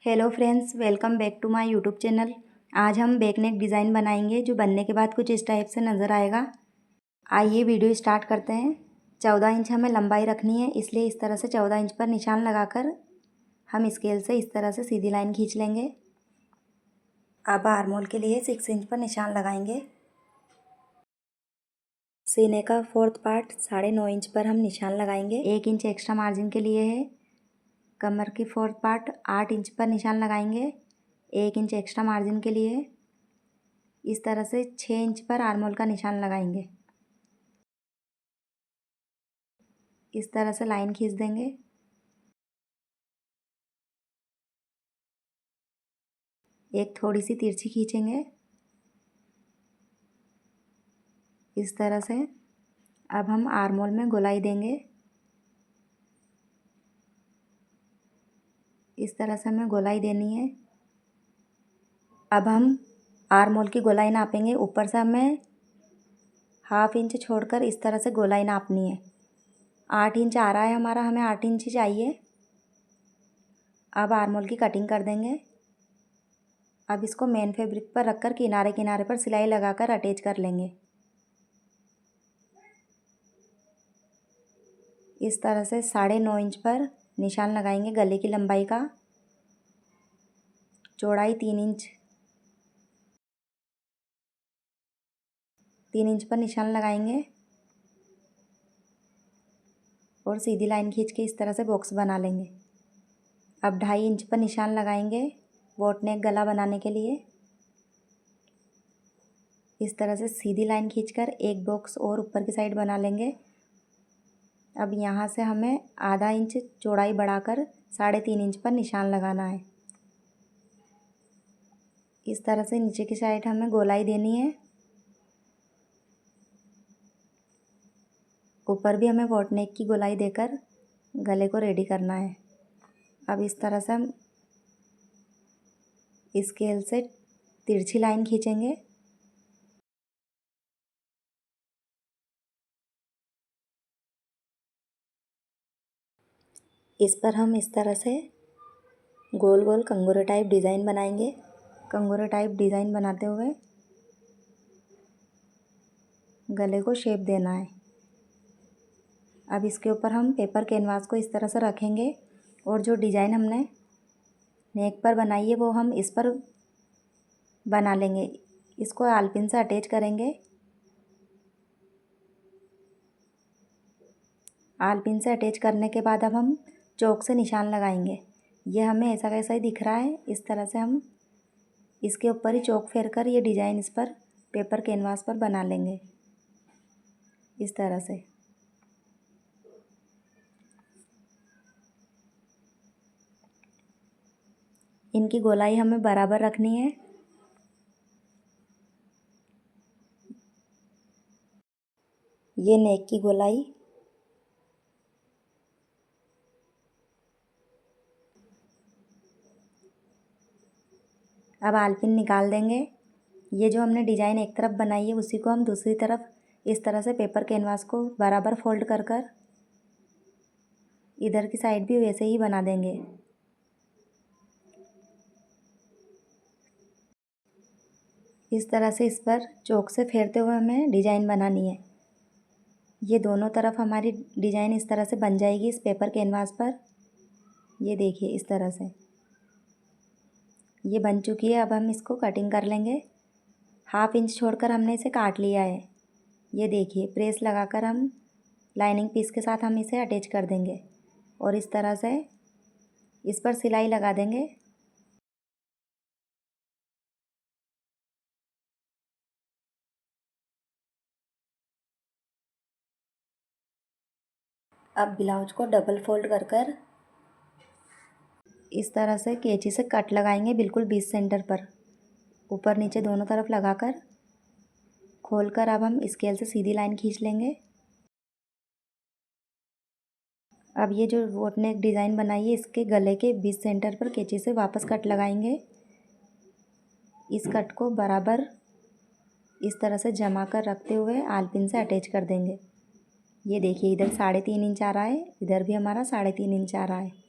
Hello friends, welcome back to my YouTube channel. आज हम back neck design बनाएंगे जो बनने के बाद कुछ इस टाइप से नज़र आएगा। आइए वीडियो स्टार्ट करते हैं। 14 इंच हमें लंबाई रखनी है, इसलिए इस तरह से 14 इंच पर निशान लगाकर हम स्केल से इस तरह से सीधी लाइन खींच लेंगे। अब आर्मोल के लिए 6 इंच पर निशान लगाएंगे। सीने का 4th पार्ट 9.5 इंच पर हम निशान लगाएंगे। 1 इंच एक्स्ट्रा मार्जिन के लिए है। कमर की 4th पार्ट 8 इंच पर निशान लगाएंगे, 1 इंच एक्स्ट्रा मार्जिन के लिए। इस तरह से 6 इंच पर आर्मोल का निशान लगाएंगे। इस तरह से लाइन खींच देंगे। एक थोड़ी सी तिरछी खींचेंगे इस तरह से। अब हम आर्मोल में गोलाई देंगे। इस तरह से हमें गोलाई देनी है। अब हम आर्मोल की गोलाई नापेंगे। ऊपर से हमें 1/2 इंच छोड़कर इस तरह से गोलाई नापनी है। 8 इंच आ रहा है हमारा, हमें 8 इंच चाहिए। अब आर्मोल की कटिंग कर देंगे। अब इसको मेन फैब्रिक पर रखकर किनारे किनारे पर सिलाई लगाकर अटैच कर लेंगे। इस तरह से 9.5 इंच पर निशान लगाएंगे। गले की लंबाई का, चौड़ाई 3 इंच, 3 इंच पर निशान लगाएंगे और सीधी लाइन खींच के इस तरह से बॉक्स बना लेंगे। अब 2.5 इंच पर निशान लगाएंगे बोट नेक गला बनाने के लिए। इस तरह से सीधी लाइन खींचकर एक बॉक्स और ऊपर की साइड बना लेंगे। अब यहाँ से हमें आधा इंच चौड़ाई बढ़ाकर 3.5 इंच पर निशान लगाना है। इस तरह से नीचे की साइड हमें गोलाई देनी है। ऊपर भी हमें बोट नेक की गोलाई देकर गले को रेडी करना है। अब इस तरह से हम स्केल से तिरछी लाइन खींचेंगे। इस पर हम इस तरह से गोल गोल कंगूरे टाइप डिज़ाइन बनाएंगे। कंगूरे टाइप डिज़ाइन बनाते हुए गले को शेप देना है। अब इसके ऊपर हम पेपर कैनवास को इस तरह से रखेंगे और जो डिज़ाइन हमने नेक पर बनाई है वो हम इस पर बना लेंगे। इसको आलपिन से अटैच करेंगे। आलपिन से अटैच करने के बाद अब हम चौक से निशान लगाएंगे। ये हमें ऐसा कैसा ही दिख रहा है। इस तरह से हम इसके ऊपर ही चौक फेर कर ये डिज़ाइन इस पर पेपर कैनवास पर बना लेंगे इस तरह से। इनकी गोलाई हमें बराबर रखनी है। ये नेक की गोलाई। अब आलपिन निकाल देंगे। ये जो हमने डिज़ाइन एक तरफ बनाई है उसी को हम दूसरी तरफ इस तरह से पेपर कैनवास को बराबर फोल्ड कर कर इधर की साइड भी वैसे ही बना देंगे। इस तरह से इस पर चौक से फेरते हुए हमें डिज़ाइन बनानी है। ये दोनों तरफ हमारी डिज़ाइन इस तरह से बन जाएगी इस पेपर कैनवास पर। ये देखिए इस तरह से ये बन चुकी है। अब हम इसको कटिंग कर लेंगे। 1/2 इंच छोड़कर हमने इसे काट लिया है। ये देखिए प्रेस लगाकर हम लाइनिंग पीस के साथ हम इसे अटैच कर देंगे और इस तरह से इस पर सिलाई लगा देंगे। अब ब्लाउज को डबल फोल्ड कर कर इस तरह से कैंची से कट लगाएंगे बिल्कुल बीच सेंटर पर, ऊपर नीचे दोनों तरफ लगाकर खोलकर अब हम स्केल से सीधी लाइन खींच लेंगे। अब ये जो बोट नेक डिज़ाइन बनाई है इसके गले के बीच सेंटर पर कैंची से वापस कट लगाएंगे। इस कट को बराबर इस तरह से जमा कर रखते हुए आलपिन से अटैच कर देंगे। ये देखिए इधर 3.5 इंच आ रहा है, इधर भी हमारा 3.5 इंच आ रहा है।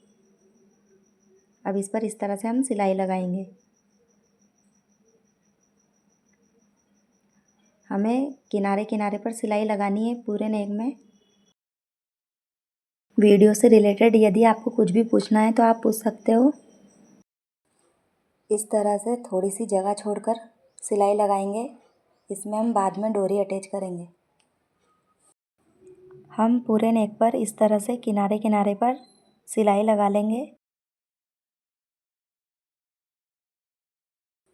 अब इस पर इस तरह से हम सिलाई लगाएंगे। हमें किनारे किनारे पर सिलाई लगानी है पूरे नेक में। वीडियो से रिलेटेड यदि आपको कुछ भी पूछना है तो आप पूछ सकते हो। इस तरह से थोड़ी सी जगह छोड़कर सिलाई लगाएंगे। इसमें हम बाद में डोरी अटैच करेंगे। हम पूरे नेक पर इस तरह से किनारे किनारे पर सिलाई लगा लेंगे।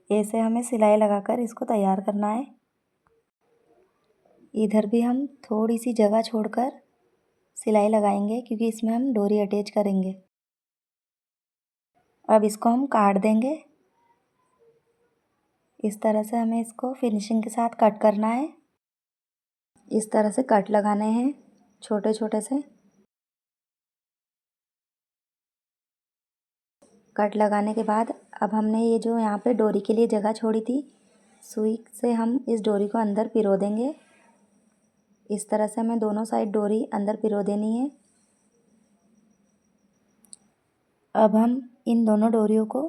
ऐसे हमें सिलाई लगाकर इसको तैयार करना है। इधर भी हम थोड़ी सी जगह छोड़कर सिलाई लगाएंगे क्योंकि इसमें हम डोरी अटैच करेंगे। अब इसको हम काट देंगे। इस तरह से हमें इसको फिनिशिंग के साथ कट करना है। इस तरह से कट लगाने हैं छोटे छोटे से। कट लगाने के बाद अब हमने ये जो यहाँ पे डोरी के लिए जगह छोड़ी थी, सुई से हम इस डोरी को अंदर पिरो देंगे। इस तरह से हमें दोनों साइड डोरी अंदर पिरो देनी है। अब हम इन दोनों डोरियों को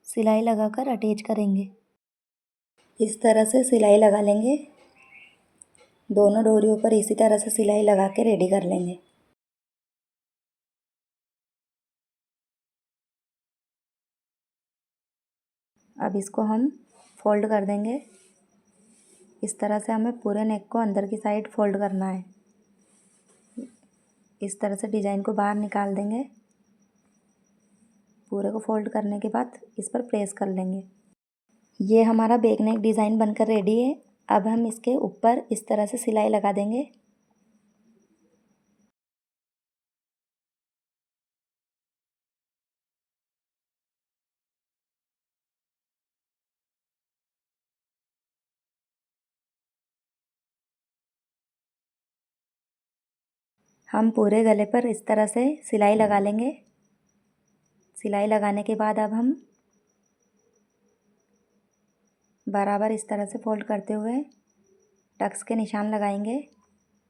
सिलाई लगाकर अटैच करेंगे। इस तरह से सिलाई लगा लेंगे। दोनों डोरियों पर इसी तरह से सिलाई लगा के रेडी कर लेंगे। अब इसको हम फोल्ड कर देंगे। इस तरह से हमें पूरे नेक को अंदर की साइड फोल्ड करना है। इस तरह से डिज़ाइन को बाहर निकाल देंगे। पूरे को फोल्ड करने के बाद इस पर प्रेस कर लेंगे। ये हमारा बैक नेक डिज़ाइन बनकर रेडी है। अब हम इसके ऊपर इस तरह से सिलाई लगा देंगे। हम पूरे गले पर इस तरह से सिलाई लगा लेंगे। सिलाई लगाने के बाद अब हम बराबर इस तरह से फोल्ड करते हुए टक्स के निशान लगाएंगे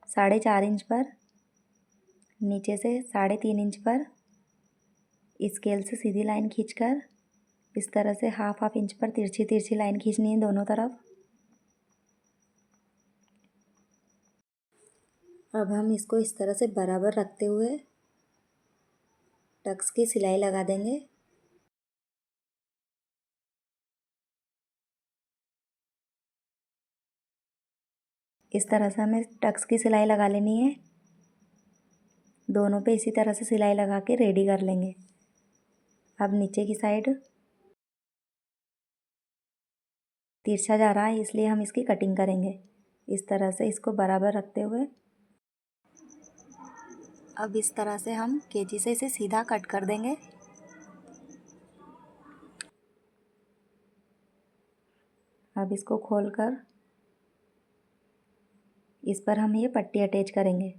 4.5 इंच पर, नीचे से 3.5 इंच पर। स्केल से सीधी लाइन खींचकर इस तरह से हाफ इंच पर तिरछी तिरछी लाइन खींचनी है दोनों तरफ। अब हम इसको इस तरह से बराबर रखते हुए टक्स की सिलाई लगा देंगे। इस तरह से हमें टक्स की सिलाई लगा लेनी है। दोनों पे इसी तरह से सिलाई लगा के रेडी कर लेंगे। अब नीचे की साइड तिरछा जा रहा है इसलिए हम इसकी कटिंग करेंगे। इस तरह से इसको बराबर रखते हुए अब इस तरह से हम कैंची से इसे सीधा कट कर देंगे। अब इसको खोलकर इस पर हम ये पट्टी अटैच करेंगे।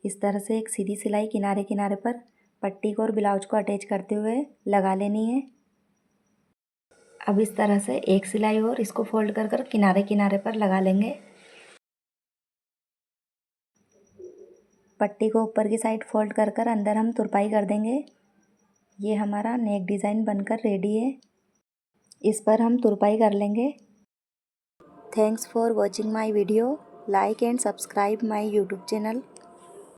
इस तरह से एक सीधी सिलाई किनारे किनारे पर पट्टी को और ब्लाउज को अटैच करते हुए लगा लेनी है। अब इस तरह से एक सिलाई और इसको फोल्ड कर कर किनारे किनारे पर लगा लेंगे। पट्टी को ऊपर की साइड फोल्ड कर कर अंदर हम तुरपाई कर देंगे। ये हमारा नेक डिज़ाइन बनकर रेडी है। इस पर हम तुरपाई कर लेंगे। Thanks for watching my video. Like and subscribe my YouTube channel.